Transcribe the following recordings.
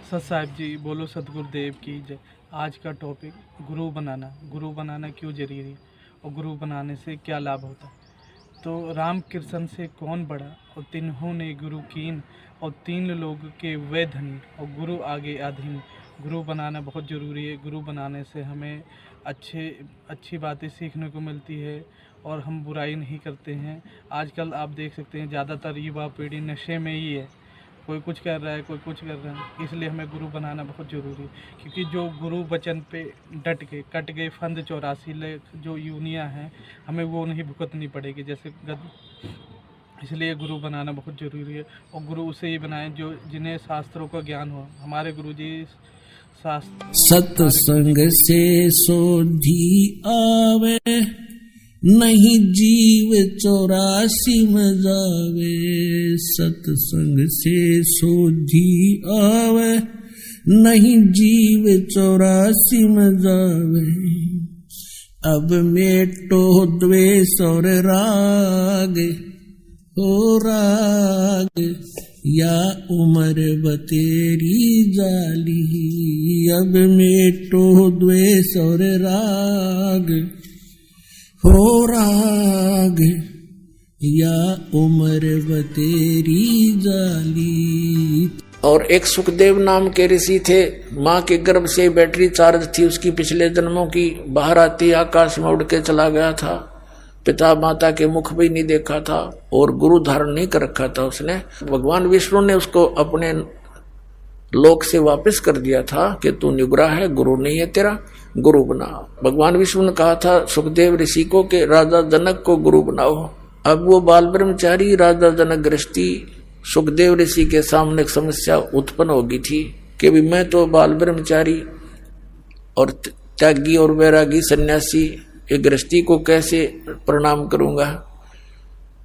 सत साहिब जी बोलो, सतगुरुदेव की जय। आज का टॉपिक गुरु बनाना क्यों जरूरी है और गुरु बनाने से क्या लाभ होता है। तो राम कृष्ण से कौन बड़ा और तिन्हों ने गुरु कीन और तीन लोग के वे धनी और गुरु आगे अधीन। गुरु बनाना बहुत ज़रूरी है। गुरु बनाने से हमें अच्छी बातें सीखने को मिलती है और हम बुराई नहीं करते हैं। आजकल आप देख सकते हैं ज़्यादातर युवा पीढ़ी नशे में ही है। कोई कुछ कर रहा है, कोई कुछ कर रहा है। इसलिए हमें गुरु बनाना बहुत ज़रूरी है, क्योंकि जो गुरु वचन पे डट के कट गए फंद 84 जो यूनियाँ हैं, हमें वो नहीं भुगतनी पड़ेगी जैसे इसलिए गुरु बनाना बहुत ज़रूरी है। और गुरु उसे ही बनाएं जो जिन्हें शास्त्रों का ज्ञान हो। हमारे गुरु जी सत्संग से सोधी आवे, नहीं जीव 84 में जावे। सत्संग से सोधी आवे, नहीं जीव 84 में जावे। अब मेटो द्वेष और राग हो राग, या उम्र बतेरी जाली। अब मेटो द्वेष और राग हो राग, या उम्र बतेरी जाली। और एक सुखदेव नाम के ऋषि थे। माँ के गर्भ से बैटरी चार्ज थी उसकी पिछले जन्मों की। बाहर आती आकाश में उड़ के चला गया था। पिता माता के मुख भी नहीं देखा था और गुरु धारण नहीं कर रखा था उसने। भगवान विष्णु ने उसको अपने लोक से वापस कर दिया था कि तू निग्रह है, गुरु नहीं है तेरा, गुरु बना। भगवान विष्णु ने कहा था सुखदेव ऋषि को कि राजा जनक को गुरु बनाओ। अब वो बाल ब्रह्मचारी राजा जनक गृहस्थी सुखदेव ऋषि के सामने एक समस्या उत्पन्न होगी थी कि भी मैं तो बाल ब्रह्मचारी और त्यागी और वैरागी सन्यासी एक गृहस्थी को कैसे प्रणाम करूंगा।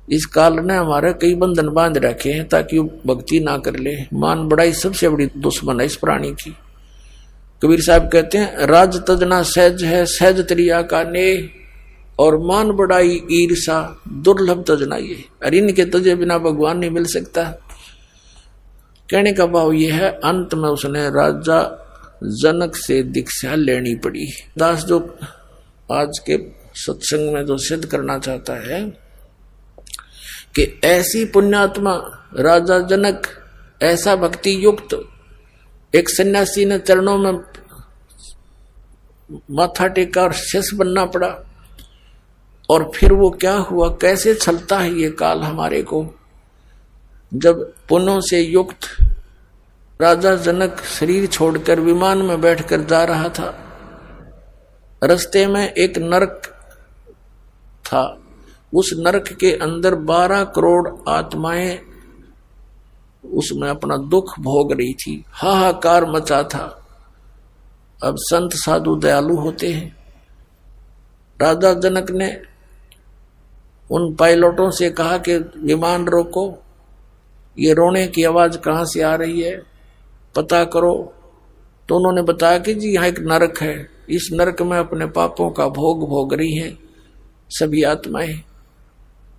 इस काल ने हमारे कई बंधन बांध रखे हैं ताकि वो भक्ति ना कर ले। मान बड़ाई सबसे बड़ी दुश्मन है इस प्राणी की। कबीर साहब कहते हैं राज तजना सहज है, सहज त्रिया का ने, और मान बड़ाई ईर्षा दुर्लभ तजना ये। अरे इनके तजे बिना भगवान नहीं मिल सकता। कहने का भाव ये है, अंत में उसने राजा जनक से दीक्षा लेनी पड़ी। दास जो आज के सत्संग में जो सिद्ध करना चाहता है कि ऐसी पुण्यात्मा राजा जनक, ऐसा भक्ति युक्त एक सन्यासी ने चरणों में माथा टेका और शिष्य बनना पड़ा। और फिर वो क्या हुआ, कैसे चलता है ये काल हमारे को। जब पुण्यों से युक्त राजा जनक शरीर छोड़कर विमान में बैठकर जा रहा था, रास्ते में एक नरक था। उस नरक के अंदर 12 करोड़ आत्माएं उसमें अपना दुख भोग रही थी। हाहाकार मचा था। अब संत साधु दयालु होते हैं। राजा जनक ने उन पायलटों से कहा कि विमान रोको, ये रोने की आवाज कहां से आ रही है, पता करो। तो उन्होंने बताया कि जी यहाँ एक नरक है, इस नरक में अपने पापों का भोग भोग रही हैं सभी आत्माएं।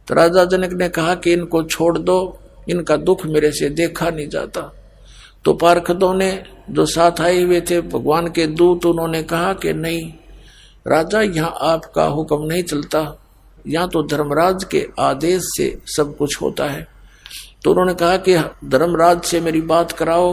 तो राजा जनक ने कहा कि इनको छोड़ दो, इनका दुख मेरे से देखा नहीं जाता। तो पार्षदों ने जो साथ आए हुए थे भगवान के दूत, उन्होंने कहा कि नहीं राजा, यहाँ आपका हुक्म नहीं चलता, यहाँ तो धर्मराज के आदेश से सब कुछ होता है। तो उन्होंने कहा कि धर्मराज से मेरी बात कराओ,